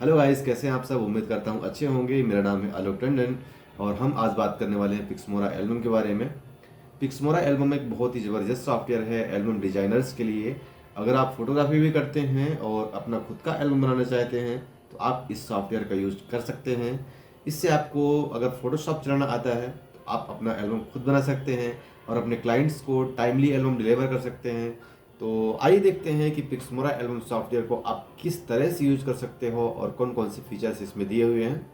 Hello guys, कैसे हैं आप सब। उम्मीद करता हूँ अच्छे होंगे। मेरा नाम है आलोक टंडन और हम आज बात करने वाले हैं पिक्समोरा एल्बम के बारे में। पिक्समोरा एल्बम एक बहुत ही ज़बरदस्त सॉफ्टवेयर है एल्बम डिजाइनर्स के लिए। अगर आप फोटोग्राफी भी करते हैं और अपना खुद का एल्बम बनाना चाहते हैं तो आप इस सॉफ्टवेयर का यूज कर सकते हैं। इससे आपको अगर फोटोशॉप चलाना आता है तो आप अपना एल्बम खुद बना सकते हैं और अपने क्लाइंट्स को टाइमली एल्बम डिलीवर कर सकते हैं। तो आइए देखते हैं कि पिक्समोरा एल्बम सॉफ्टवेयर को आप किस तरह से यूज कर सकते हो और कौन कौन से फीचर्स इसमें दिए हुए हैं।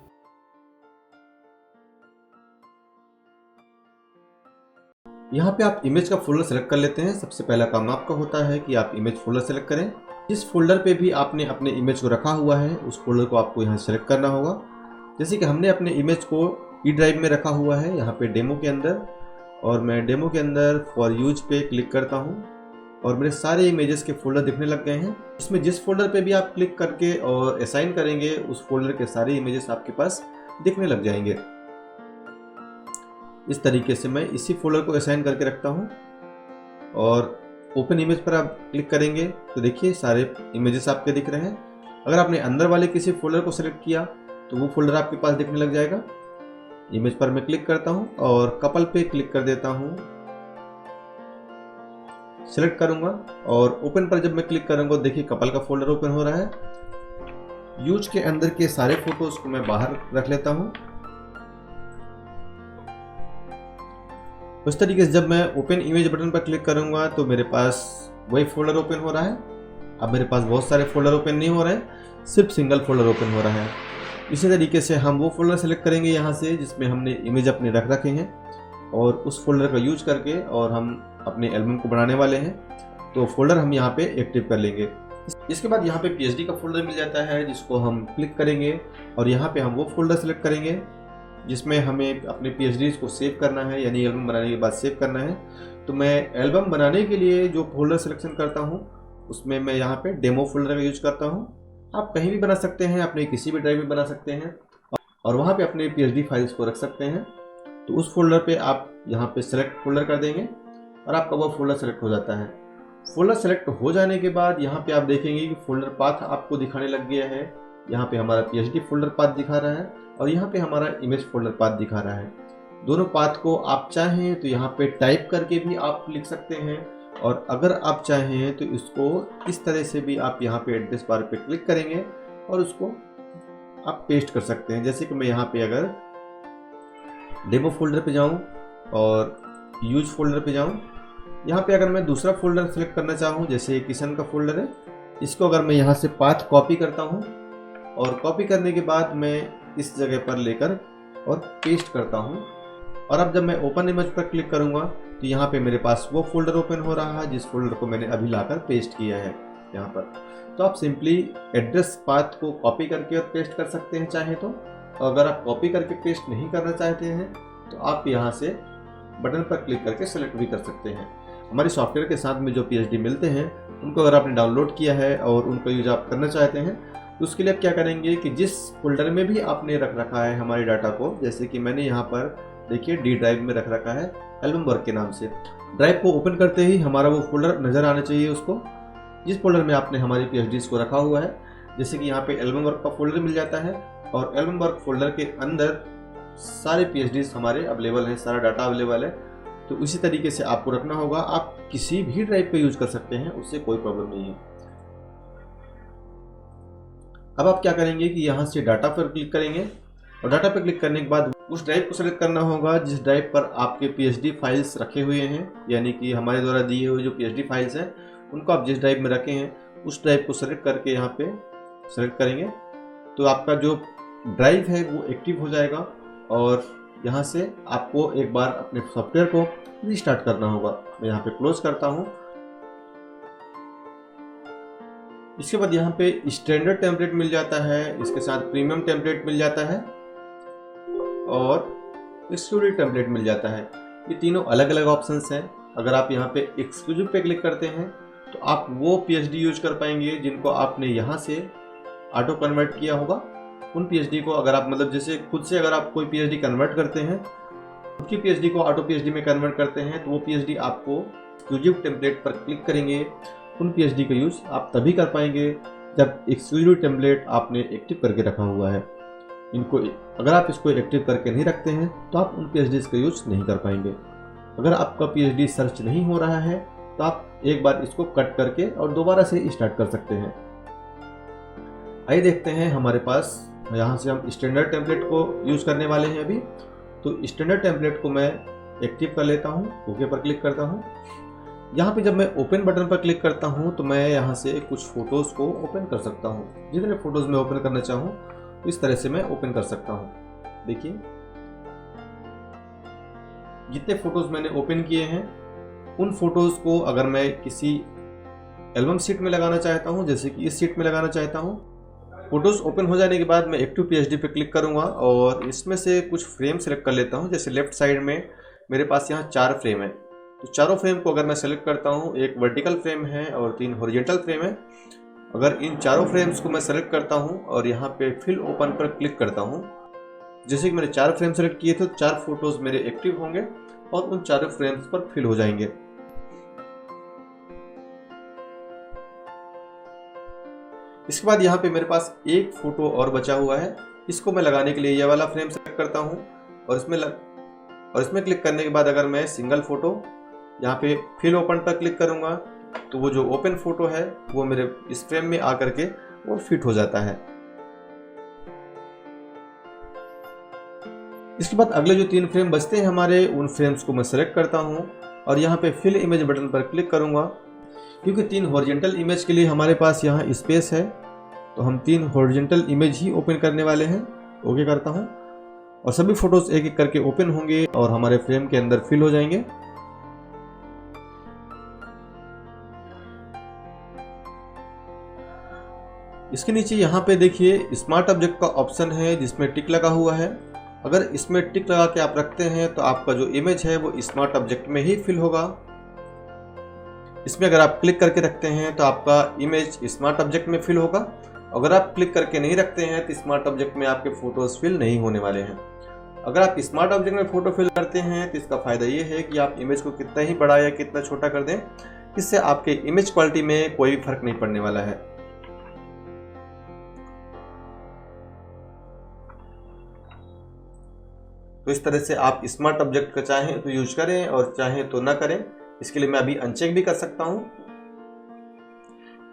यहाँ पे आप इमेज का फोल्डर सेलेक्ट कर लेते हैं। सबसे पहला काम आपका होता है कि आप इमेज फोल्डर सेलेक्ट करें। जिस फोल्डर पे भी आपने अपने इमेज को रखा हुआ है उस फोल्डर को आपको यहाँ सेलेक्ट करना होगा। जैसे कि हमने अपने इमेज को ई ड्राइव में रखा हुआ है यहाँ पे डेमो के अंदर, और मैं डेमो के अंदर फॉर यूज पे क्लिक करता हूँ और मेरे सारे इमेजेस के फोल्डर दिखने लग गए हैं। इसमें जिस फोल्डर पे भी आप क्लिक करके और असाइन करेंगे उस फोल्डर के सारे इमेजेस आपके पास दिखने लग जाएंगे। इस तरीके से मैं इसी फोल्डर को असाइन करके रखता हूँ और ओपन इमेज पर आप क्लिक करेंगे तो देखिए सारे इमेजेस आपके दिख रहे हैं। अगर आपने अंदर वाले किसी फोल्डर को सिलेक्ट किया तो वो फोल्डर आपके पास दिखने लग जाएगा। इमेज पर मैं क्लिक करता हूँ और कपल पे क्लिक कर देता हूँ, सिलेक्ट करूंगा और ओपन पर जब मैं क्लिक करूंगा देखिए कपल का फोल्डर ओपन हो रहा है। यूज के अंदर के सारे फोटोज को मैं बाहर रख लेता हूं। उस तरीके से जब मैं ओपन इमेज बटन पर क्लिक करूंगा तो मेरे पास वही फोल्डर ओपन हो रहा है। अब मेरे पास बहुत सारे फोल्डर ओपन नहीं हो रहे हैं, सिर्फ सिंगल फोल्डर ओपन हो रहा है। इसी तरीके से हम वो फोल्डर सेलेक्ट करेंगे यहाँ से जिसमें हमने इमेज अपने रख रखे हैं और उस फोल्डर का यूज करके और हम अपने एल्बम को बनाने वाले हैं तो फोल्डर हम यहाँ पे एक्टिव कर लेंगे। इसके बाद यहाँ पे पीएचडी का फोल्डर मिल जाता है जिसको हम क्लिक करेंगे और यहाँ पे हम वो फोल्डर सेलेक्ट करेंगे जिसमें हमें अपने पीएचडीज को सेव करना है, यानी एल्बम बनाने के बाद सेव करना है। तो मैं एल्बम बनाने के लिए जो फोल्डर सिलेक्शन करता हूँ उसमें मैं यहाँ पे डेमो फोल्डर का यूज करता हूँ। आप कहीं भी बना सकते हैं, अपने किसी भी ड्राइव में बना सकते हैं और वहाँ पे अपने पीएचडी फाइल्स को रख सकते हैं। तो उस फोल्डर पे आप यहाँ पे सेलेक्ट फोल्डर कर देंगे और आपका वो फोल्डर सेलेक्ट हो जाता है। फोल्डर सेलेक्ट हो जाने के बाद यहाँ पे आप देखेंगे कि फोल्डर पाथ आपको दिखाने लग गया है। यहाँ पे हमारा पीएचडी फोल्डर पाथ दिखा रहा है और यहाँ पे हमारा इमेज फोल्डर पाथ दिखा रहा है। दोनों पाथ को आप चाहें तो यहाँ पे टाइप करके भी आप लिख सकते हैं और अगर आप चाहें तो इसको इस तरह से भी आप यहाँ पे एड्रेस बार पे क्लिक करेंगे और उसको आप पेस्ट कर सकते हैं। जैसे कि मैं यहाँ पे अगर डेमो फोल्डर पे जाऊँ और यूज फोल्डर पे जाऊँ, यहाँ पे अगर मैं दूसरा फोल्डर सेलेक्ट करना चाहूँ जैसे किशन का फोल्डर है, इसको अगर मैं यहाँ से पाथ कॉपी करता हूँ और कॉपी करने के बाद मैं इस जगह पर लेकर और पेस्ट करता हूँ और अब जब मैं ओपन इमेज पर क्लिक करूँगा तो यहाँ पे मेरे पास वो फोल्डर ओपन हो रहा है जिस फोल्डर को मैंने अभी लाकर पेस्ट किया है यहाँ पर। तो आप सिंपली एड्रेस पाथ को कॉपी करके और पेस्ट कर सकते हैं चाहे तो। अगर आप कॉपी करके पेस्ट नहीं करना चाहते हैं तो आप यहाँ से बटन पर क्लिक करके सेलेक्ट भी कर सकते हैं। हमारे सॉफ्टवेयर के साथ में जो पीएचडी मिलते हैं उनको अगर आपने डाउनलोड किया है और उनका यूज आप करना चाहते हैं तो उसके लिए आप क्या करेंगे कि जिस फोल्डर में भी आपने रख रखा है हमारे डाटा को, जैसे कि मैंने यहाँ पर देखिए डी ड्राइव में रख रखा है एल्बम वर्क के नाम से। ड्राइव को ओपन करते ही हमारा वो फोल्डर नज़र आना चाहिए उसको, जिस फोल्डर में आपने हमारी पीएचडीज को रखा हुआ है। जैसे कि यहाँ पे एल्बम वर्क का फोल्डर मिल जाता है और एल्बम वर्क फोल्डर के अंदर सारे पीएचडीज हमारे अवेलेबल हैं, सारा डाटा अवेलेबल है। तो उसी तरीके से आपको रखना होगा। आप किसी भी ड्राइव पे यूज कर सकते हैं, उससे कोई प्रॉब्लम नहीं है। अब आप क्या करेंगे कि यहाँ से डाटा पर क्लिक करेंगे और डाटा पर क्लिक करने के बाद उस ड्राइव को सेलेक्ट करना होगा जिस ड्राइव पर आपके पीएचडी फाइल्स रखे हुए हैं, यानी कि हमारे द्वारा दिए हुए जो पीएचडी फाइल्स हैं उनको आप जिस ड्राइव में रखे हैं उस ड्राइव को सेलेक्ट करके यहाँ पे सेलेक्ट करेंगे तो आपका जो ड्राइव है वो एक्टिव हो जाएगा और यहाँ से आपको एक बार अपने सॉफ्टवेयर को रीस्टार्ट करना होगा। मैं यहाँ पे क्लोज करता हूँ। इसके बाद यहाँ पे स्टैंडर्ड टेम्पलेट मिल जाता है, इसके साथ प्रीमियम टेम्पलेट मिल जाता है और एक्सक्लूसिव टेम्पलेट मिल जाता है। ये तीनों अलग अलग ऑप्शंस हैं। अगर आप यहाँ पे एक्सक्लूसिव पे क्लिक करते हैं तो आप वो पीएचडी यूज कर पाएंगे जिनको आपने यहाँ से ऑटो कन्वर्ट किया होगा। उन पीएचडी को अगर आप मतलब जैसे खुद से अगर आप कोई पीएचडी कन्वर्ट करते हैं, खुद की पीएचडी को ऑटो पीएचडी में कन्वर्ट करते हैं तो वो पीएचडी आपको एक्सक्लूसिव टेम्पलेट पर क्लिक करेंगे उन पीएचडी का यूज आप तभी कर पाएंगे जब एक्सक्लूसिव टेम्पलेट आपने एक्टिव करके रखा हुआ है। इनको अगर आप इसको एक्टिव करके नहीं रखते हैं तो आप उन PhDs का यूज नहीं कर पाएंगे। अगर आपका PhD सर्च नहीं हो रहा है तो आप एक बार इसको कट करके और दोबारा से स्टार्ट कर सकते हैं। आइए देखते हैं हमारे पास, यहाँ से हम स्टैंडर्ड टेम्पलेट को यूज करने वाले हैं अभी। तो स्टैंडर्ड टेम्पलेट को मैं एक्टिव कर लेता हूँ, ओके पर क्लिक करता हूँ। यहाँ पे जब मैं ओपन बटन पर क्लिक करता हूँ तो मैं यहाँ से कुछ फोटोज़ को ओपन कर सकता हूँ। जितने फोटोज़ मैं ओपन करना चाहूँ इस तरह से मैं ओपन कर सकता हूँ। देखिए जितने फोटोज़ मैंने ओपन किए हैं उन फोटोज़ को अगर मैं किसी एल्बम शीट में लगाना चाहता हूँ, जैसे कि इस शीट में लगाना चाहता हूँ, फोटोज़ ओपन हो जाने के बाद मैं एक्टिव PhD पे क्लिक करूँगा और इसमें से कुछ फ्रेम सेलेक्ट कर लेता हूँ। जैसे लेफ्ट साइड में मेरे पास यहाँ 4 फ्रेम है, तो चारों फ्रेम को अगर मैं सेलेक्ट करता हूँ, एक वर्टिकल फ्रेम है और 3 हॉरिजॉन्टल फ्रेम है। अगर इन चारों फ्रेम्स को मैं सेलेक्ट करता हूँ और यहाँ पे फिल ओपन पर क्लिक करता हूँ, जैसे कि मैंने 4 फ्रेम सेलेक्ट किए थे, 4 फोटोज़ मेरे एक्टिव होंगे और उन चारों फ्रेम्स पर फिल हो जाएंगे। इसके बाद यहाँ पे मेरे पास एक फोटो और बचा हुआ है। इसको मैं लगाने के लिए यह वाला फ्रेम सेलेक्ट करता हूँ और इसमें क्लिक करने के बाद अगर मैं सिंगल फोटो यहाँ पे फिल ओपन पर क्लिक करूँगा तो वो जो ओपन फोटो है वो मेरे इस फ्रेम में आकर के वो फिट हो जाता है। इसके बाद अगले जो 3 फ्रेम बचते हैं हमारे, उन फ्रेम्स को मैं सेलेक्ट करता हूँ और यहाँ पे फिल इमेज बटन पर क्लिक करूँगा। क्योंकि 3 हॉरिजॉन्टल इमेज के लिए हमारे पास यहाँ स्पेस है तो हम 3 हॉरिजॉन्टल इमेज ही ओपन करने वाले हैं। ओके करता हूँ और सभी फोटोज एक एक करके ओपन होंगे और हमारे फ्रेम के अंदर फिल हो जाएंगे। इसके नीचे यहाँ पे देखिए स्मार्ट ऑब्जेक्ट का ऑप्शन है जिसमें टिक लगा हुआ है। अगर इसमें टिक लगा के आप रखते हैं तो आपका जो इमेज है वो स्मार्ट ऑब्जेक्ट में ही फिल होगा। इसमें अगर आप क्लिक करके रखते हैं तो आपका इमेज स्मार्ट ऑब्जेक्ट में फिल होगा। अगर आप क्लिक करके नहीं रखते हैं तो स्मार्ट ऑब्जेक्ट में आपके फोटोज फिल नहीं होने वाले हैं। अगर आप स्मार्ट ऑब्जेक्ट में फोटो फिल करते हैं तो इसका फायदा ये है कि आप इमेज को कितना ही बड़ा या कितना छोटा कर दें, इससे आपके इमेज क्वालिटी में कोई भी फर्क नहीं पड़ने वाला है। तो इस तरह से आप स्मार्ट ऑब्जेक्ट का चाहें तो यूज करें और चाहें तो ना करें। इसके लिए मैं अभी अनचेक भी कर सकता हूं।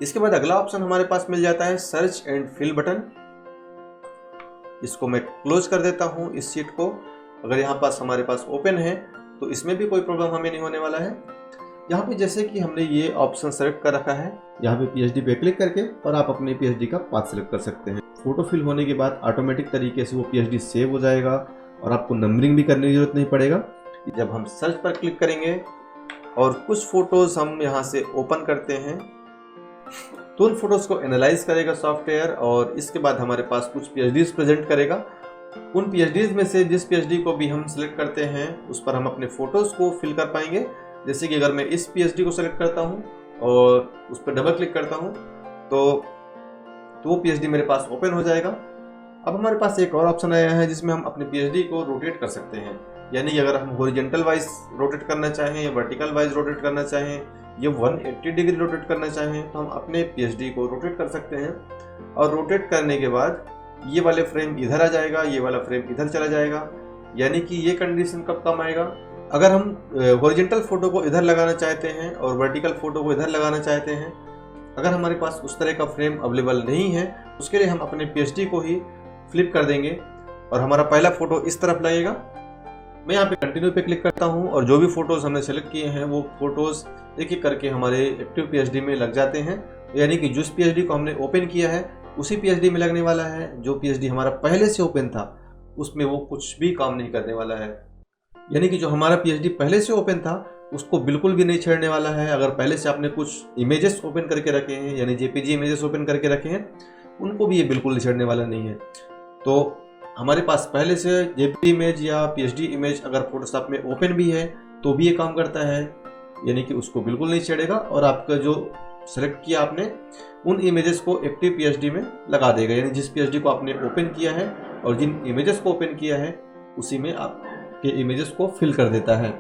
इसके बाद अगला ऑप्शन हमारे पास मिल जाता है सर्च एंड फिल बटन। इसको मैं क्लोज कर देता हूं इस शीट को। अगर यहाँ पास हमारे पास ओपन है तो इसमें भी कोई प्रॉब्लम हमें नहीं होने वाला है। यहाँ पे जैसे कि हमने ये ऑप्शन सेलेक्ट कर रखा है, यहाँ पे PhD पे क्लिक करके और आप अपने PhD का पाथ सेलेक्ट कर सकते हैं। फोटो फिल होने के बाद ऑटोमेटिक तरीके से वो PhD सेव हो जाएगा और आपको नंबरिंग भी करने की जरूरत नहीं पड़ेगा। जब हम सर्च पर क्लिक करेंगे और कुछ फोटोज हम यहाँ से ओपन करते हैं तो उन फोटोज को एनालाइज करेगा सॉफ्टवेयर और इसके बाद हमारे पास कुछ PhDs प्रेजेंट करेगा। उन PhDs में से जिस PhD को भी हम सिलेक्ट करते हैं उस पर हम अपने फोटोज को फिल कर पाएंगे। जैसे कि अगर मैं इस PhD को सिलेक्ट करता हूँ और उस पर डबल क्लिक करता हूँ तो वो PhD मेरे पास ओपन हो जाएगा। अब हमारे पास एक और ऑप्शन आया है जिसमें हम अपने PhD को रोटेट कर सकते हैं। यानी कि अगर हम हॉरिजॉन्टल वाइज रोटेट करना चाहें या वर्टिकल वाइज रोटेट करना चाहें या 180 डिग्री रोटेट करना चाहें तो हम अपने PhD को रोटेट कर सकते हैं। और रोटेट करने के बाद ये वाले फ्रेम इधर आ जाएगा, ये वाला फ्रेम इधर चला जाएगा। यानी कि ये कंडीशन कब काम आएगा, अगर हम हॉरिजॉन्टल फोटो को इधर लगाना चाहते हैं और वर्टिकल फोटो को इधर लगाना चाहते हैं, अगर हमारे पास उस तरह का फ्रेम अवेलेबल नहीं है उसके लिए हम अपने PhD को ही फ्लिप कर देंगे और हमारा पहला फोटो इस तरफ लगेगा। मैं यहाँ पे कंटिन्यू पे क्लिक करता हूँ और जो भी फोटोज हमने सेलेक्ट किए हैं वो फोटोज एक एक करके हमारे एक्टिव PhD में लग जाते हैं। यानी कि जिस PhD को हमने ओपन किया है उसी PhD में लगने वाला है। जो PhD हमारा पहले से ओपन था उसमें वो कुछ भी काम नहीं करने वाला है। यानी कि जो हमारा PhD पहले से ओपन था उसको बिल्कुल भी नहीं छेड़ने वाला है। अगर पहले से आपने कुछ इमेजेस ओपन करके रखे हैं यानी JPG इमेजेस ओपन करके रखे हैं उनको भी ये बिल्कुल छेड़ने वाला नहीं है। तो हमारे पास पहले से JPG इमेज या PhD इमेज अगर फोटोशॉप में ओपन भी है तो भी ये काम करता है। यानी कि उसको बिल्कुल नहीं छेड़ेगा और आपका जो सेलेक्ट किया आपने उन इमेजेस को एक्टिव PhD में लगा देगा। यानी जिस PhD को आपने ओपन किया है और जिन इमेजेस को ओपन किया है उसी में आपके इमेजेस को फिल कर देता है।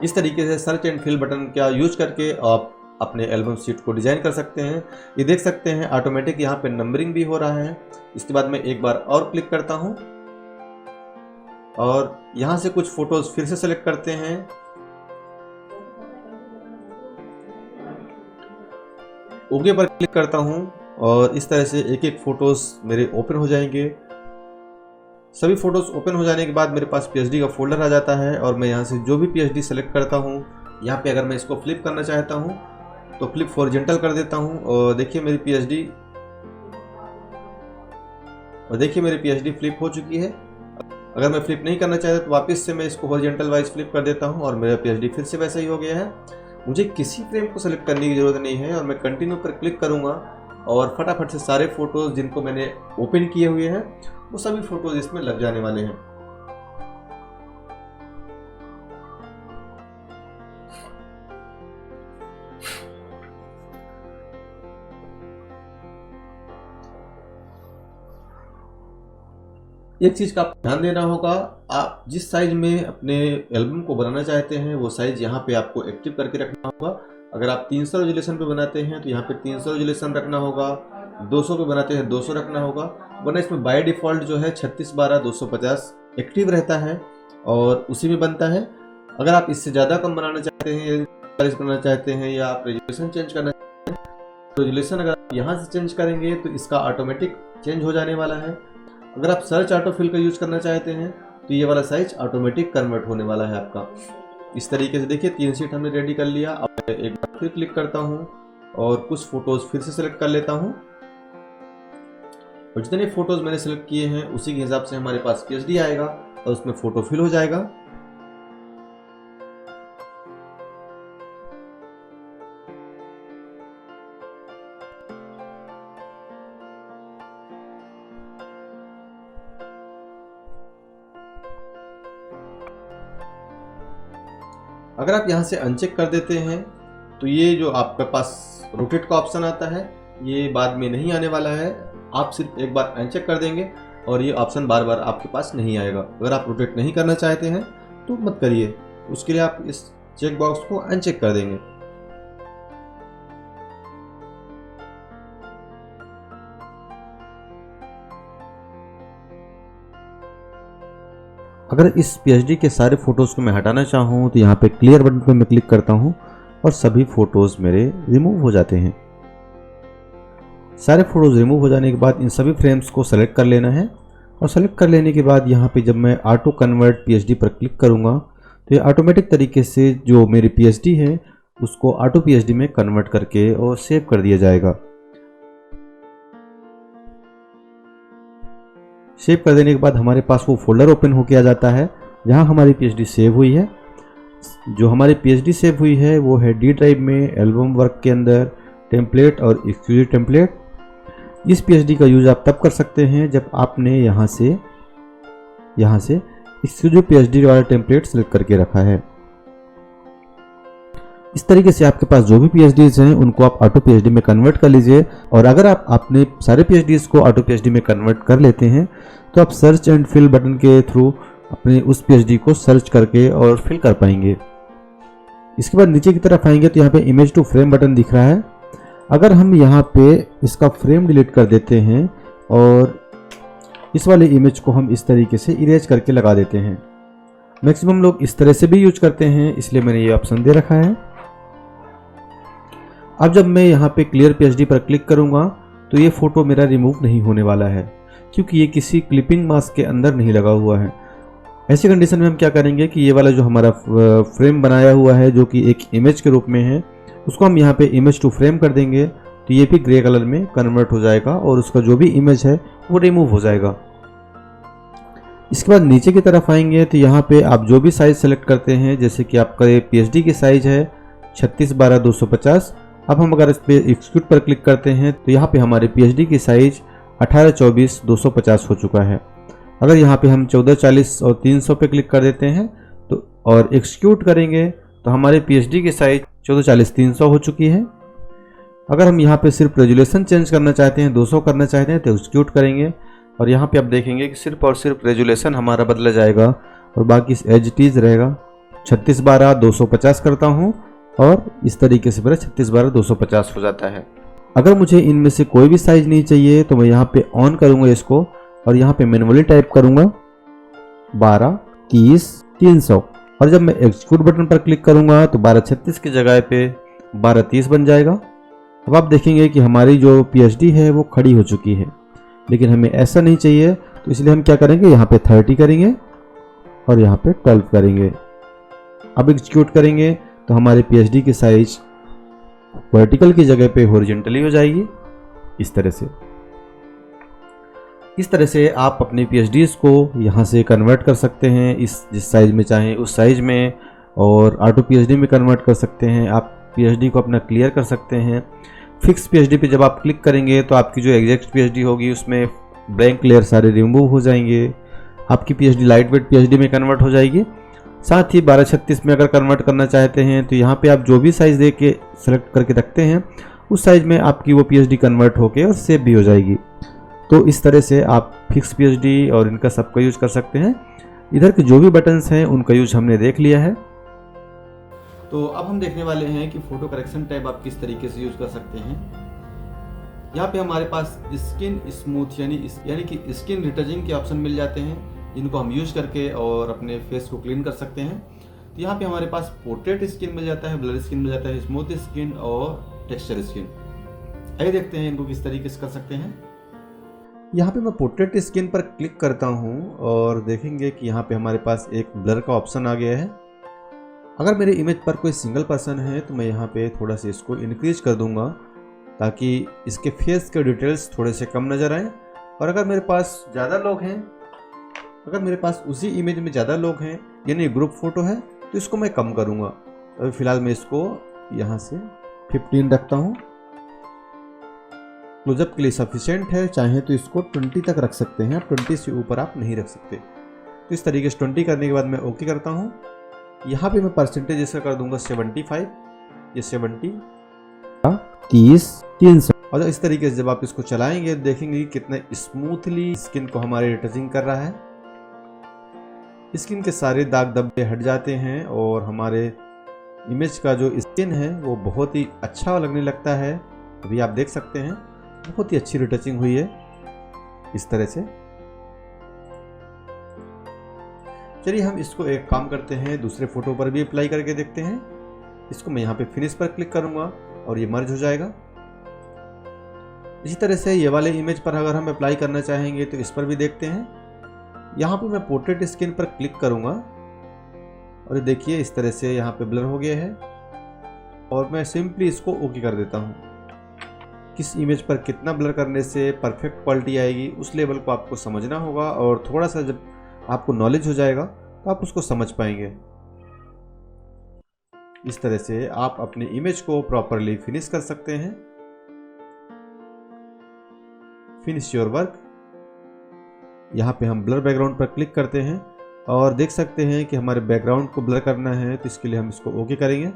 इस तरीके से सर्च एंड फिल बटन का यूज करके आप अपने एल्बम शीट को डिजाइन कर सकते हैं। ये देख सकते हैं ऑटोमेटिक यहाँ पे नंबरिंग भी हो रहा है। इसके बाद मैं एक बार और क्लिक करता हूँ और यहाँ से कुछ फोटोज फिर से सेलेक्ट करते हैं। ओके पर क्लिक करता हूँ और इस तरह से एक एक फोटोज मेरे ओपन हो जाएंगे। सभी फोटोज ओपन हो जाने के बाद मेरे पास पीएचडी का फोल्डर आ जाता है और मैं यहाँ से जो भी पीएचडी सेलेक्ट करता हूँ, यहाँ पे अगर मैं इसको फ्लिप करना चाहता हूँ तो फ्लिप हॉरिजॉन्टल कर देता हूँ और देखिए मेरी पीएचडी फ्लिप हो चुकी है। अगर मैं फ्लिप नहीं करना चाहता तो वापस से मैं इसको हॉरिजॉन्टल वाइज फ्लिप कर देता हूँ और मेरा पीएचडी फिर से वैसा ही हो गया है। मुझे किसी फ्रेम को सेलेक्ट करने की ज़रूरत नहीं है और मैं कंटिन्यू पर क्लिक करूँगा और फटाफट से सारे फोटोज़ जिनको मैंने ओपन किए हुए हैं वो सभी फोटोज़ इसमें लग जाने वाले हैं। एक चीज़ का आपको ध्यान देना होगा, आप जिस साइज में अपने एल्बम को बनाना चाहते हैं वो साइज यहाँ पे आपको एक्टिव करके रखना होगा। अगर आप 300 रेजोल्यूशन पे बनाते हैं तो यहाँ पे 300 रेजोल्यूशन रखना होगा, 200 पे बनाते हैं 200 रखना होगा, वरना इसमें बाय डिफ़ॉल्ट जो है 36/12/250 एक्टिव रहता है और उसी में बनता है। अगर आप इससे ज़्यादा कम बनाना चाहते हैं, 40 बनाना चाहते हैं या आप रेजोल्यूशन चेंज करना चाहते हैं, रेजोल्यूशन अगर आप यहाँ से चेंज करेंगे तो इसका ऑटोमेटिक चेंज हो जाने वाला है। अगर आप सर्च ऑटोफिल का यूज करना चाहते हैं तो ये वाला साइज ऑटोमेटिक कन्वर्ट होने वाला है आपका। इस तरीके से देखिए 3 शीट हमने रेडी कर लिया। अब मैं एक बार फिर क्लिक करता हूँ और कुछ फोटोज फिर से सिलेक्ट कर लेता हूँ और जितने फोटोज मैंने सिलेक्ट किए हैं उसी के हिसाब से हमारे पास पीएचडी आएगा और उसमें फोटो फिल हो जाएगा। अगर आप यहाँ से अनचेक कर देते हैं तो ये जो आपके पास रोटेट का ऑप्शन आता है ये बाद में नहीं आने वाला है। आप सिर्फ एक बार अनचेक कर देंगे और ये ऑप्शन बार बार आपके पास नहीं आएगा। अगर आप रोटेट नहीं करना चाहते हैं तो मत करिए, उसके लिए आप इस चेक बॉक्स को अनचेक कर देंगे। अगर इस पीएचडी के सारे फोटोज़ को मैं हटाना चाहूँ तो यहाँ पे क्लियर बटन पे मैं क्लिक करता हूँ और सभी फोटोज़ मेरे रिमूव हो जाते हैं। सारे फोटोज़ रिमूव हो जाने के बाद इन सभी फ्रेम्स को सेलेक्ट कर लेना है और सेलेक्ट कर लेने के बाद यहाँ पे जब मैं ऑटो कन्वर्ट पीएचडी पर क्लिक करूँगा तो ये ऑटोमेटिक तरीके से जो मेरी पीएचडी है उसको ऑटो पीएचडी में कन्वर्ट करके और सेव कर दिया जाएगा। सेव कर देने के बाद हमारे पास वो फोल्डर ओपन होके आ जाता है जहां हमारी पीएचडी सेव हुई है। जो हमारी पीएचडी सेव हुई है वो है डी ड्राइव में एल्बम वर्क के अंदर टेम्पलेट और एक्सक्लूसिव टेम्पलेट। इस पीएचडी का यूज आप तब कर सकते हैं जब आपने यहाँ से एक्सक्लूसिव पीएचडी वाला टेम्पलेट सेलेक्ट करके रखा है। इस तरीके से आपके पास जो भी पीएचडीज हैं उनको आप ऑटो पीएचडी में कन्वर्ट कर लीजिए। और अगर आप अपने सारे पीएचडीज को ऑटो पीएचडी में कन्वर्ट कर लेते हैं तो आप सर्च एंड फिल बटन के थ्रू अपने उस पीएचडी को सर्च करके और फिल कर पाएंगे। इसके बाद नीचे की तरफ आएंगे तो यहाँ पे इमेज टू फ्रेम बटन दिख रहा है। अगर हम यहाँ पे इसका फ्रेम डिलीट कर देते हैं और इस वाले इमेज को हम इस तरीके से इरेज करके लगा देते हैं। मैक्सिमम लोग इस तरह से भी यूज करते हैं, इसलिए मैंने ये ऑप्शन दे रखा है। अब जब मैं यहाँ पे क्लियर पीएचडी पर क्लिक करूँगा तो ये फोटो मेरा रिमूव नहीं होने वाला है क्योंकि ये किसी क्लिपिंग मास्क के अंदर नहीं लगा हुआ है। ऐसी कंडीशन में हम क्या करेंगे कि ये वाला जो हमारा फ्रेम बनाया हुआ है जो कि एक इमेज के रूप में है उसको हम यहाँ पे इमेज टू फ्रेम कर देंगे तो ये भी ग्रे कलर में कन्वर्ट हो जाएगा और उसका जो भी इमेज है वो रिमूव हो जाएगा। इसके बाद नीचे की तरफ आएंगे तो यहाँ पे आप जो भी साइज सेलेक्ट करते हैं, जैसे कि आपका ये पीएचडी की साइज है 36/12/250। अब हम अगर इस पे एक्सिक्यूट पर क्लिक करते हैं तो यहाँ पे हमारे पीएचडी की साइज 18/24/250 हो चुका है। अगर यहाँ पे हम 1440 और 300 पे क्लिक कर देते हैं तो और एक्सिक्यूट करेंगे तो हमारे पीएचडी की साइज 1440/300 हो चुकी है। अगर हम यहाँ पे सिर्फ रेजुलेशन चेंज करना चाहते हैं, 200 करना चाहते हैं तो एक्सिक्यूट करेंगे और यहाँ पे आप देखेंगे कि सिर्फ और सिर्फ रेजुलेशन हमारा बदला जाएगा और बाकी एज इट इज रहेगा। 36/12/250 करता हूँ और इस तरीके से मेरा 36/250 हो जाता है। अगर मुझे इनमें से कोई भी साइज नहीं चाहिए तो मैं यहाँ पे ऑन करूँगा इसको और यहाँ पे मैनुअली टाइप करूँगा 12, 30, 300 और जब मैं एग्जीक्यूट बटन पर क्लिक करूँगा तो 1236 की जगह पे 1230 बन जाएगा। अब आप देखेंगे कि हमारी जो PSD है वो खड़ी हो चुकी है, लेकिन हमें ऐसा नहीं चाहिए तो इसलिए हम क्या करेंगे, यहाँ पे 30 करेंगे और यहाँ पे 12 करेंगे। अब एग्जीक्यूट करेंगे तो हमारे PSD की साइज वर्टिकल की जगह पे हॉरिजॉन्टली हो जाएगी। इस तरह से आप अपने PSDs को यहाँ से कन्वर्ट कर सकते हैं, जिस साइज में चाहें उस साइज में, और ऑटो PSD में कन्वर्ट कर सकते हैं। आप PSD को अपना क्लियर कर सकते हैं। फिक्स PSD पे जब आप क्लिक करेंगे तो आपकी जो एग्जैक्ट PSD होगी उसमें ब्लैंक लेयर सारे रिमूव हो जाएंगे, आपकी PSD लाइट वेट PSD में कन्वर्ट हो जाएगी। साथ ही 1236 में अगर कन्वर्ट करना चाहते हैं तो यहाँ पे आप जो भी साइज़ दे के सेलेक्ट करके रखते हैं उस साइज़ में आपकी वो PSD कन्वर्ट होके और सेव भी हो जाएगी। तो इस तरह से आप फिक्स PSD और इनका सबका यूज कर सकते हैं। इधर के जो भी बटन्स हैं उनका यूज हमने देख लिया है। तो अब हम देखने वाले हैं कि फोटो करेक्शन टैब आप किस तरीके से यूज कर सकते हैं। यहाँ पे हमारे पास स्किन स्मूथ यानी कि स्किन रिटचिंग के ऑप्शन मिल जाते हैं, जिनको हम यूज करके और अपने फेस को क्लीन कर सकते हैं। तो यहाँ पे हमारे पास पोर्ट्रेट स्किन मिल जाता है, ब्लर स्किन मिल जाता है, स्मूथ स्किन और टेक्सचर स्किन। आइए देखते हैं इनको किस तरीके से कर सकते हैं। यहाँ पे मैं पोर्ट्रेट स्किन पर क्लिक करता हूँ और देखेंगे कि यहाँ पे हमारे पास एक ब्लर का ऑप्शन आ गया है। अगर मेरे इमेज पर कोई सिंगल पर्सन है तो मैं यहाँ पे थोड़ा सा इसको इंक्रीज कर दूंगा ताकि इसके फेस के डिटेल्स थोड़े से कम नज़र आए। और अगर मेरे पास ज़्यादा लोग हैं, अगर मेरे पास उसी इमेज में ज़्यादा लोग हैं यानी ग्रुप फोटो है तो इसको मैं कम करूँगा। अभी फ़िलहाल मैं इसको यहाँ से 15 रखता हूँ। क्लोजअप के लिए सफिशिएंट है, चाहे तो इसको 20 तक रख सकते हैं, 20 से ऊपर आप नहीं रख सकते। तो इस तरीके से 20 करने के बाद मैं ओके करता हूँ। यहाँ पे मैं परसेंटेज इसका कर दूंगा 75, ये 70, 30, 300। और इस तरीके से जब आप इसको चलाएंगे देखेंगे कि कितना स्मूथली स्किन को हमारे टचिंग कर रहा है। स्किन के सारे दाग धब्बे हट जाते हैं और हमारे इमेज का जो स्किन है वो बहुत ही अच्छा लगने लगता है। अभी आप देख सकते हैं बहुत ही अच्छी रिटचिंग हुई है इस तरह से। चलिए हम इसको एक काम करते हैं, दूसरे फोटो पर भी अप्लाई करके देखते हैं। इसको मैं यहाँ पे फिनिश पर क्लिक करूंगा और ये मर्ज हो जाएगा। इसी तरह से ये वाले इमेज पर अगर हम अप्लाई करना चाहेंगे तो इस पर भी देखते हैं। यहाँ पे मैं पोर्ट्रेट स्किन पर क्लिक करूंगा और देखिए इस तरह से यहाँ पे ब्लर हो गया है और मैं सिंपली इसको ओके कर देता हूँ। किस इमेज पर कितना ब्लर करने से परफेक्ट क्वालिटी आएगी उस लेवल को आपको समझना होगा और थोड़ा सा जब आपको नॉलेज हो जाएगा तो आप उसको समझ पाएंगे। इस तरह से आप अपनी इमेज को प्रॉपरली फिनिश कर सकते हैं। Finish your work. यहाँ पे हम ब्लर बैकग्राउंड पर क्लिक करते हैं और देख सकते हैं कि हमारे बैकग्राउंड को ब्लर करना है तो इसके लिए हम इसको ओके करेंगे।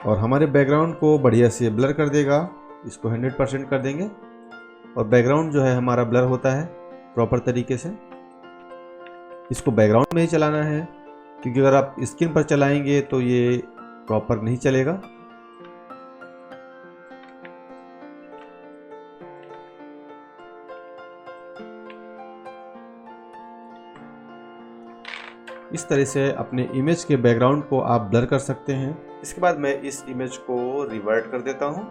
और हमारे बैकग्राउंड को बढ़िया से ब्लर कर देगा। इसको 100% कर देंगे और बैकग्राउंड जो है हमारा ब्लर होता है प्रॉपर तरीके से। इसको बैकग्राउंड में ही चलाना है क्योंकि अगर आप स्क्रीन पर चलाएंगे तो ये प्रॉपर नहीं चलेगा। इस तरह से अपने इमेज के बैकग्राउंड को आप ब्लर कर सकते हैं। इसके बाद मैं इस इमेज को रिवर्ट कर देता हूं।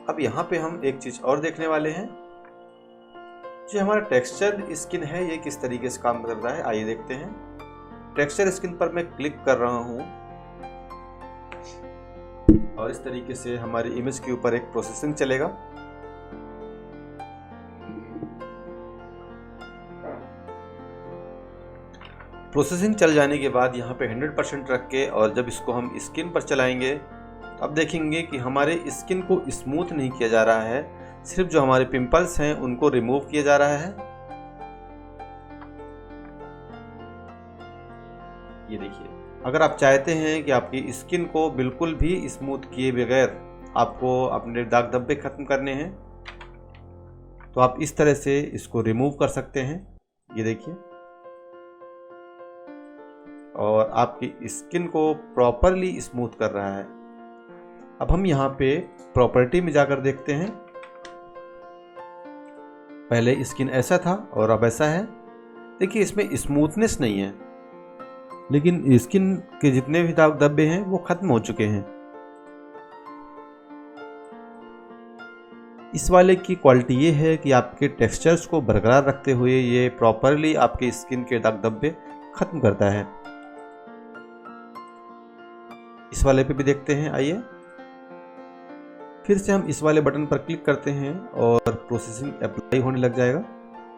अब यहाँ पे हम एक चीज और देखने वाले हैं, जो हमारा टेक्सचर स्किन है ये किस तरीके से काम कर रहा है। आइए देखते हैं। टेक्सचर स्किन पर मैं क्लिक कर रहा हूं और इस तरीके से हमारी इमेज के ऊपर एक प्रोसेसिंग चलेगा। प्रोसेसिंग चल जाने के बाद यहाँ पे 100% रख के और जब इसको हम स्किन पर चलाएंगे तो अब देखेंगे कि हमारे स्किन को स्मूथ नहीं किया जा रहा है, सिर्फ जो हमारे पिंपल्स हैं उनको रिमूव किया जा रहा है। ये देखिए, अगर आप चाहते हैं कि आपकी स्किन को बिल्कुल भी स्मूथ किए बगैर आपको अपने दाग धब्बे खत्म करने हैं तो आप इस तरह से इसको रिमूव कर सकते हैं। ये देखिए, और आपकी स्किन को प्रॉपरली स्मूथ कर रहा है। अब हम यहाँ पे प्रॉपर्टी में जाकर देखते हैं। पहले स्किन ऐसा था और अब ऐसा है। देखिए इसमें स्मूथनेस नहीं है, लेकिन स्किन के जितने भी दाग धब्बे हैं वो खत्म हो चुके हैं। इस वाले की क्वालिटी ये है कि आपके टेक्सचर्स को बरकरार रखते हुए ये प्रॉपरली आपके स्किन के दाग धब्बे खत्म करता है। इस वाले पे भी देखते हैं, आइए। फिर से हम इस वाले बटन पर क्लिक करते हैं और प्रोसेसिंग अप्लाई होने लग जाएगा।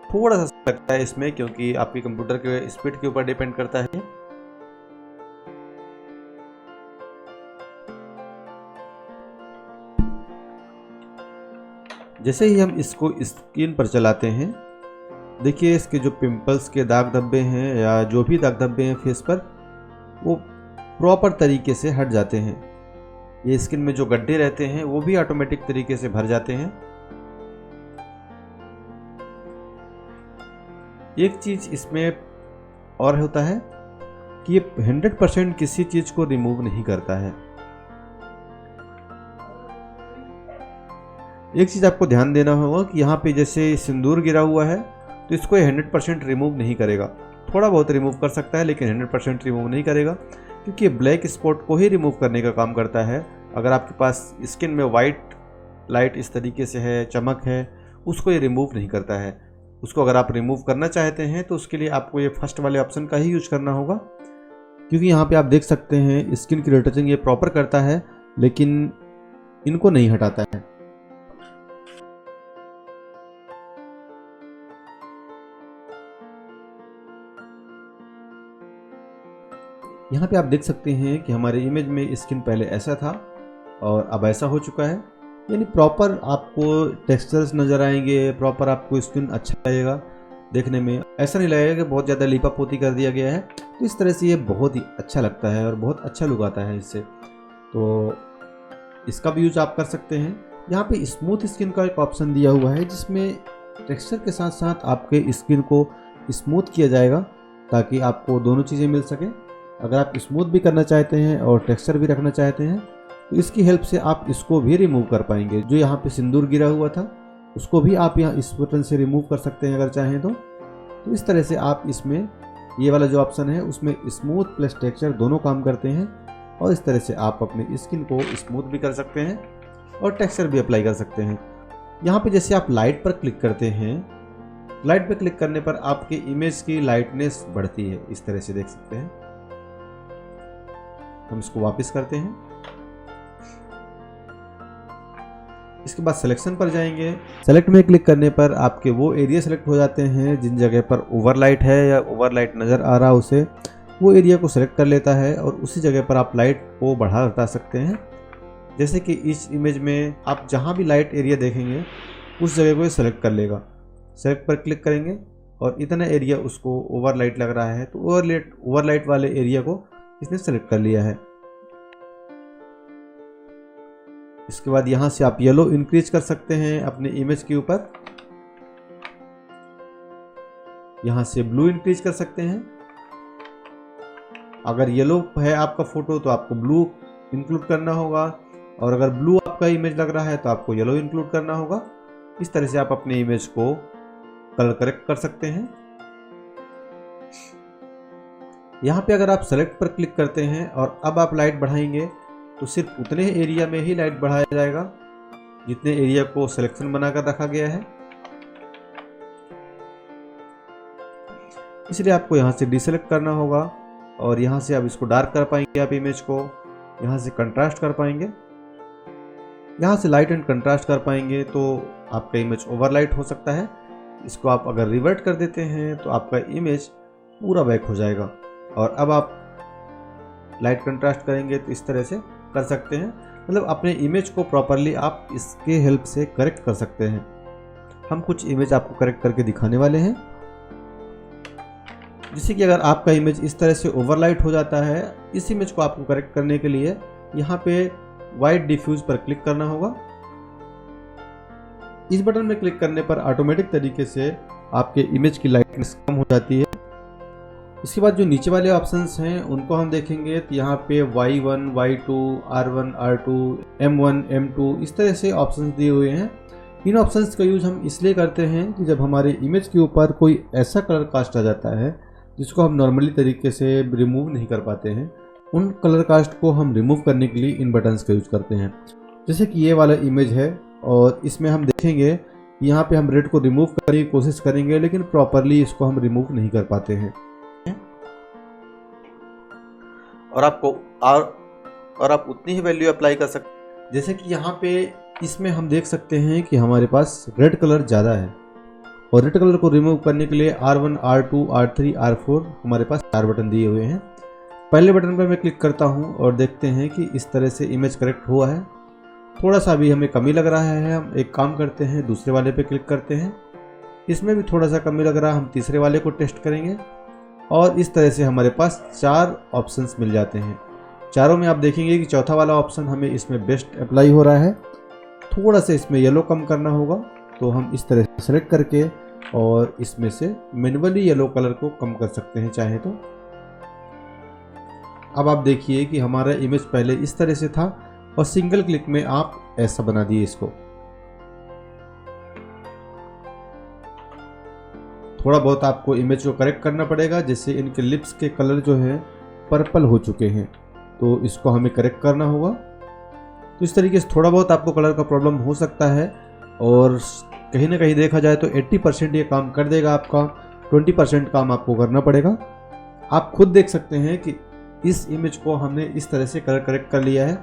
थोड़ा सा लगता है इसमें, क्योंकि आपके कंप्यूटर के स्पीड के ऊपर डिपेंड करता है। जैसे ही हम इसको स्किन पर चलाते हैं, देखिए इसके जो पिंपल्स के दाग धब्बे हैं या जो भी दाग धब्बे हैं फेस पर, वो प्रॉपर तरीके से हट जाते हैं। ये स्किन में जो गड्ढे रहते हैं वो भी ऑटोमेटिक तरीके से भर जाते हैं। एक चीज इसमें और होता है कि ये 100% किसी चीज को रिमूव नहीं करता है। एक चीज आपको ध्यान देना होगा कि यहाँ पे जैसे सिंदूर गिरा हुआ है तो इसको 100% रिमूव नहीं करेगा। थोड़ा बहुत रिमूव कर सकता है, लेकिन 100% रिमूव नहीं करेगा, क्योंकि ब्लैक स्पॉट को ही रिमूव करने का काम करता है। अगर आपके पास स्किन में वाइट लाइट इस तरीके से है, चमक है, उसको ये रिमूव नहीं करता है। उसको अगर आप रिमूव करना चाहते हैं तो उसके लिए आपको ये फर्स्ट वाले ऑप्शन का ही यूज करना होगा, क्योंकि यहाँ पे आप देख सकते हैं स्किन की रिटचिंग ये प्रॉपर करता है, लेकिन इनको नहीं हटाता है। यहाँ पे आप देख सकते हैं कि हमारे इमेज में स्किन पहले ऐसा था और अब ऐसा हो चुका है। यानी प्रॉपर आपको टेक्सचर्स नज़र आएंगे, प्रॉपर आपको स्किन अच्छा लगेगा देखने में। ऐसा नहीं लगेगा कि बहुत ज़्यादा लिपा पोती कर दिया गया है। तो इस तरह से ये बहुत ही अच्छा लगता है और बहुत अच्छा लुक आता है इससे। तो इसका भी यूज आप कर सकते हैं। यहाँ पे स्मूथ स्किन का एक ऑप्शन दिया हुआ है, जिसमें टेक्सचर के साथ साथ आपके स्किन को स्मूथ किया जाएगा, ताकि आपको दोनों चीज़ें मिल सकें। अगर आप स्मूथ भी करना चाहते हैं और टेक्सचर भी रखना चाहते हैं तो इसकी हेल्प से आप इसको भी रिमूव कर पाएंगे। जो यहाँ पे सिंदूर गिरा हुआ था उसको भी आप यहाँ इस बटन से रिमूव कर सकते हैं अगर चाहें तो इस तरह से आप इसमें ये वाला जो ऑप्शन है उसमें स्मूथ प्लस टेक्सचर दोनों काम करते हैं। और इस तरह से आप अपने स्किन को स्मूथ भी कर सकते हैं और टेक्सचर भी अप्लाई कर सकते हैं। यहाँ पे जैसे आप लाइट पर क्लिक करते हैं, लाइट पर क्लिक करने पर आपके इमेज की लाइटनेस बढ़ती है। इस तरह से देख सकते हैं। हम इसको वापस करते हैं। इसके बाद सिलेक्शन पर जाएंगे। सेलेक्ट में क्लिक करने पर आपके वो एरिया सेलेक्ट हो जाते हैं जिन जगह पर ओवरलाइट है या ओवरलाइट नज़र आ रहा है, उसे वो एरिया को सेलेक्ट कर लेता है और उसी जगह पर आप लाइट को बढ़ा घटा सकते हैं। जैसे कि इस इमेज में आप जहाँ भी लाइट एरिया देखेंगे उस जगह को सेलेक्ट कर लेगा। सेलेक्ट पर क्लिक करेंगे और इतना एरिया उसको ओवरलाइट लग रहा है तो ओवरलाइट वाले एरिया को इसने सेलेक्ट कर लिया है। इसके बाद यहां से आप येलो इंक्रीज कर सकते हैं अपने इमेज के ऊपर। यहां से ब्लू इंक्रीज कर सकते हैं। अगर येलो है आपका फोटो तो आपको ब्लू इंक्लूड करना होगा, और अगर ब्लू आपका इमेज लग रहा है तो आपको येलो इंक्लूड करना होगा। इस तरह से आप अपने इमेज को कलर करेक्ट कर सकते हैं। यहाँ पे अगर आप सेलेक्ट पर क्लिक करते हैं और अब आप लाइट बढ़ाएंगे तो सिर्फ उतने एरिया में ही लाइट बढ़ाया जाएगा जितने एरिया को सिलेक्शन बनाकर रखा गया है। इसलिए आपको यहाँ से डिसेलेक्ट करना होगा और यहाँ से आप इसको डार्क कर पाएंगे, आप इमेज को यहाँ से कंट्रास्ट कर पाएंगे, यहाँ से लाइट एंड कंट्रास्ट कर पाएंगे तो आपका इमेज ओवरलाइट हो सकता है। इसको आप अगर रिवर्ट कर देते हैं तो आपका इमेज पूरा बैक हो जाएगा। और अब आप लाइट कंट्रास्ट करेंगे तो इस तरह से कर सकते हैं। मतलब अपने इमेज को प्रॉपरली आप इसके हेल्प से करेक्ट कर सकते हैं। हम कुछ इमेज आपको करेक्ट करके दिखाने वाले हैं, जिससे कि अगर आपका इमेज इस तरह से ओवरलाइट हो जाता है, इस इमेज को आपको करेक्ट करने के लिए यहाँ पे वाइट डिफ्यूज पर क्लिक करना होगा। इस बटन में क्लिक करने पर ऑटोमेटिक तरीके से आपके इमेज की लाइटनेस कम हो जाती है। इसके बाद जो नीचे वाले ऑप्शंस हैं उनको हम देखेंगे तो यहाँ पे Y1, Y2, R1, R2, M1, M2 इस तरह से ऑप्शंस दिए हुए हैं। इन ऑप्शंस का यूज़ हम इसलिए करते हैं कि जब हमारे इमेज के ऊपर कोई ऐसा कलर कास्ट आ जाता है जिसको हम नॉर्मली तरीके से रिमूव नहीं कर पाते हैं, उन कलर कास्ट को हम रिमूव करने के लिए इन बटन्स का यूज़ करते हैं। जैसे कि ये वाला इमेज है और इसमें हम देखेंगे यहाँ पे हम रेड को रिमूव करने की कोशिश करेंगे लेकिन प्रॉपरली इसको हम रिमूव नहीं कर पाते हैं और आप उतनी ही वैल्यू अप्लाई कर सकते। जैसे कि यहाँ पे इसमें हम देख सकते हैं कि हमारे पास रेड कलर ज़्यादा है और रेड कलर को रिमूव करने के लिए R1, R2, R3, R4 हमारे पास 4 बटन दिए हुए हैं। पहले बटन पर मैं क्लिक करता हूँ और देखते हैं कि इस तरह से इमेज करेक्ट हुआ है। थोड़ा सा अभी हमें कमी लग रहा है, हम एक काम करते हैं, दूसरे वाले पे क्लिक करते हैं। इसमें भी थोड़ा सा कमी लग रहा है, हम तीसरे वाले को टेस्ट करेंगे और इस तरह से हमारे पास 4 ऑप्शंस मिल जाते हैं। चारों में आप देखेंगे कि चौथा वाला ऑप्शन हमें इसमें बेस्ट अप्लाई हो रहा है। थोड़ा सा इसमें येलो कम करना होगा तो हम इस तरह से सेलेक्ट करके और इसमें से मैन्युअली येलो कलर को कम कर सकते हैं चाहे तो। अब आप देखिए कि हमारा इमेज पहले इस तरह से था और सिंगल क्लिक में आप ऐसा बना दिए इसको। थोड़ा बहुत आपको इमेज को करेक्ट करना पड़ेगा, जैसे इनके लिप्स के कलर जो है पर्पल हो चुके हैं तो इसको हमें करेक्ट करना होगा। तो इस तरीके से थोड़ा बहुत आपको कलर का प्रॉब्लम हो सकता है और कहीं ना कहीं देखा जाए तो 80% ये काम कर देगा आपका, 20% काम आपको करना पड़ेगा। आप खुद देख सकते हैं कि इस इमेज को हमने इस तरह से कलर करेक्ट कर लिया है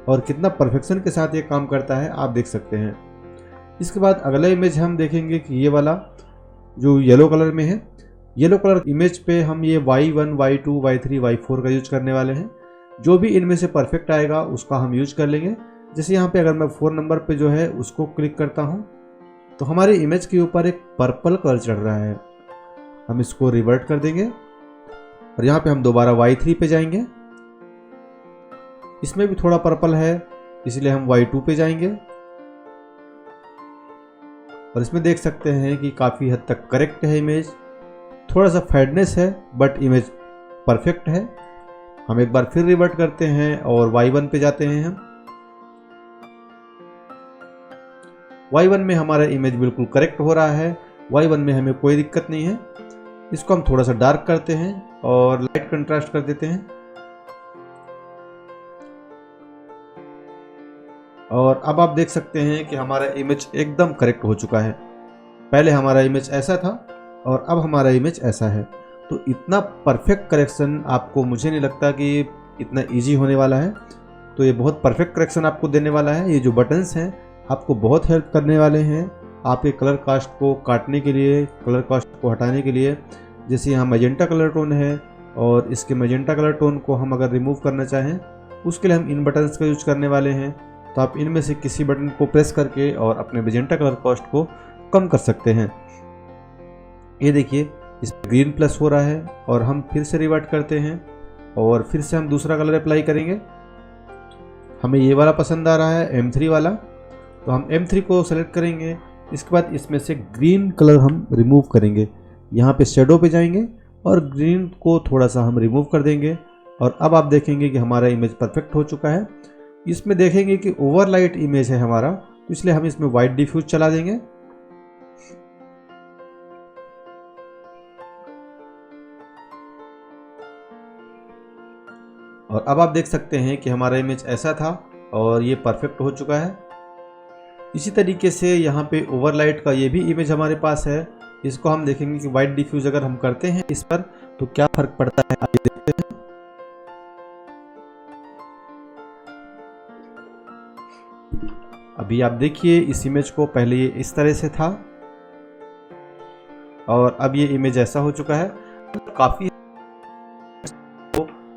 और कितना परफेक्शन के साथ ये काम करता है आप देख सकते हैं। इसके बाद अगला इमेज हम देखेंगे कि ये वाला जो येलो कलर में है, येलो कलर इमेज पे हम ये Y1, Y2, Y3, Y4 का यूज करने वाले हैं। जो भी इनमें से परफेक्ट आएगा उसका हम यूज कर लेंगे। जैसे यहाँ पे अगर मैं 4 नंबर पे जो है उसको क्लिक करता हूँ तो हमारे इमेज के ऊपर एक पर्पल कलर चढ़ रहा है, हम इसको रिवर्ट कर देंगे और यहाँ पे हम दोबारा Y3 पे जाएंगे। इसमें भी थोड़ा पर्पल है इसलिए हम Y2 पे जाएंगे और इसमें देख सकते हैं कि काफ़ी हद तक करेक्ट है इमेज। थोड़ा सा फेडनेस है बट इमेज परफेक्ट है। हम एक बार फिर रिवर्ट करते हैं और Y1 पे जाते हैं। हम Y1 में हमारा इमेज बिल्कुल करेक्ट हो रहा है, Y1 में हमें कोई दिक्कत नहीं है। इसको हम थोड़ा सा डार्क करते हैं और लाइट कंट्रास्ट कर देते हैं और अब आप देख सकते हैं कि हमारा इमेज एकदम करेक्ट हो चुका है। पहले हमारा इमेज ऐसा था और अब हमारा इमेज ऐसा है। तो इतना परफेक्ट करेक्शन आपको, मुझे नहीं लगता कि इतना इजी होने वाला है। तो ये बहुत परफेक्ट करेक्शन आपको देने वाला है। ये जो बटन्स हैं आपको बहुत हेल्प करने वाले हैं आपके कलर कास्ट को काटने के लिए, कलर कास्ट को हटाने के लिए। जैसे यहाँ मैजेंटा कलर टोन है और इसके मैजेंटा कलर टोन को हम अगर रिमूव करना चाहें उसके लिए हम इन बटन्स का यूज करने वाले हैं। तो आप इनमें से किसी बटन को प्रेस करके और अपने मैजेंटा कलर कास्ट को कम कर सकते हैं। ये देखिए इसमें ग्रीन प्लस हो रहा है और हम फिर से रिवर्ट करते हैं और फिर से हम दूसरा कलर अप्लाई करेंगे। हमें ये वाला पसंद आ रहा है M3 वाला, तो हम M3 को सेलेक्ट करेंगे। इसके बाद इसमें से ग्रीन कलर हम रिमूव करेंगे। यहाँ पे शेडो पे जाएंगे और ग्रीन को थोड़ा सा हम रिमूव कर देंगे और अब आप देखेंगे कि हमारा इमेज परफेक्ट हो चुका है। इसमें देखेंगे कि ओवरलाइट इमेज है हमारा, तो इसलिए हम इसमें वाइट डिफ्यूज चला देंगे। और अब आप देख सकते हैं कि हमारा इमेज ऐसा था और ये परफेक्ट हो चुका है। इसी तरीके से यहाँ पे ओवरलाइट का ये भी इमेज हमारे पास है। इसको हम देखेंगे कि वाइट डिफ्यूज अगर हम करते हैं इस पर तो क्या फर्क पड़ता है, आइए देखते हैं। अभी आप देखिए इस इमेज को, पहले ये इस तरह से था और अब ये इमेज ऐसा हो चुका है। काफी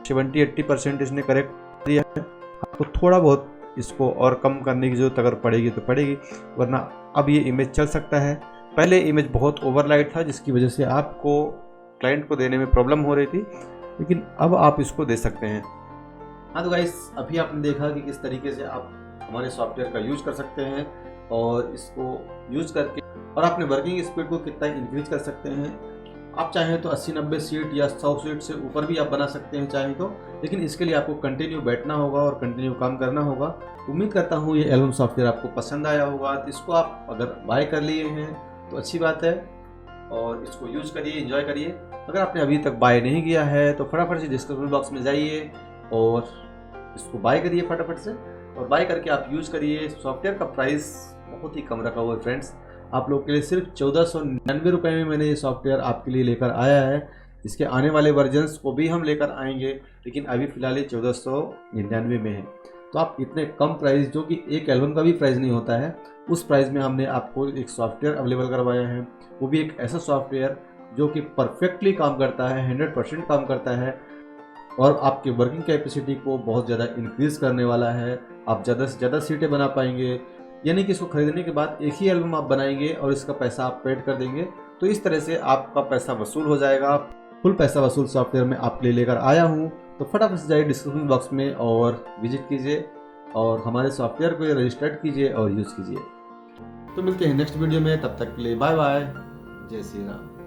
70-80% इसने करेक्ट दिया है। आपको थोड़ा बहुत इसको और कम करने की जरूरत अगर पड़ेगी तो पड़ेगी, वरना अब ये इमेज चल सकता है। पहले इमेज बहुत ओवरलाइट था जिसकी वजह से आपको क्लाइंट को देने में प्रॉब्लम हो रही थी, लेकिन अब आप इसको दे सकते हैं। हाँ तो गाइस, अभी आपने देखा कि किस तरीके से आप हमारे सॉफ्टवेयर का यूज कर सकते हैं और इसको यूज करके और अपने वर्किंग स्पीड को कितना इंक्रीज कर सकते हैं। आप चाहें तो 80-90 सीट या 100 सीट से ऊपर भी आप बना सकते हैं चाहें तो, लेकिन इसके लिए आपको कंटिन्यू बैठना होगा और कंटिन्यू काम करना होगा। उम्मीद करता हूँ ये एल्बम सॉफ्टवेयर आपको पसंद आया होगा, तो इसको आप अगर बाय कर लिए हैं तो अच्छी बात है और इसको यूज़ करिए, एंजॉय करिए। अगर आपने अभी तक बाय नहीं किया है तो फटाफट से डिस्क्रिप्शन बॉक्स में जाइए और इसको बाय करिए फटाफट से, और बाय करके आप यूज़ करिए। सॉफ्टवेयर का प्राइस बहुत ही कम रखा हुआ है फ्रेंड्स, आप लोग के लिए सिर्फ 1499 रुपये में मैंने ये सॉफ्टवेयर आपके लिए लेकर आया है। इसके आने वाले वर्जन्स को भी हम लेकर आएंगे, लेकिन अभी फ़िलहाल ये 1499 में है। तो आप इतने कम प्राइस, जो कि एक एल्बम का भी प्राइस नहीं होता है, उस प्राइस में हमने आपको एक सॉफ्टवेयर अवेलेबल करवाया है। वो भी एक ऐसा सॉफ्टवेयर जो कि परफेक्टली काम करता है, 100% काम करता है और आपके वर्किंग कैपेसिटी को बहुत ज़्यादा इंक्रीज़ करने वाला है। आप ज़्यादा से ज़्यादा सीटें बना पाएंगे, यानी कि इसको खरीदने के बाद एक ही एल्बम आप बनाएंगे और इसका पैसा आप पेड कर देंगे, तो इस तरह से आपका पैसा वसूल हो जाएगा। फुल पैसा वसूल सॉफ्टवेयर मैं आपके लिए लेकर आया हूँ, तो फटाफट से जाइए डिस्क्रिप्शन बॉक्स में और विजिट कीजिए और हमारे सॉफ्टवेयर को रजिस्टर्ड कीजिए और यूज़ कीजिए। तो मिलते हैं नेक्स्ट वीडियो में, तब तक के लिए बाय बाय, जय श्री राम।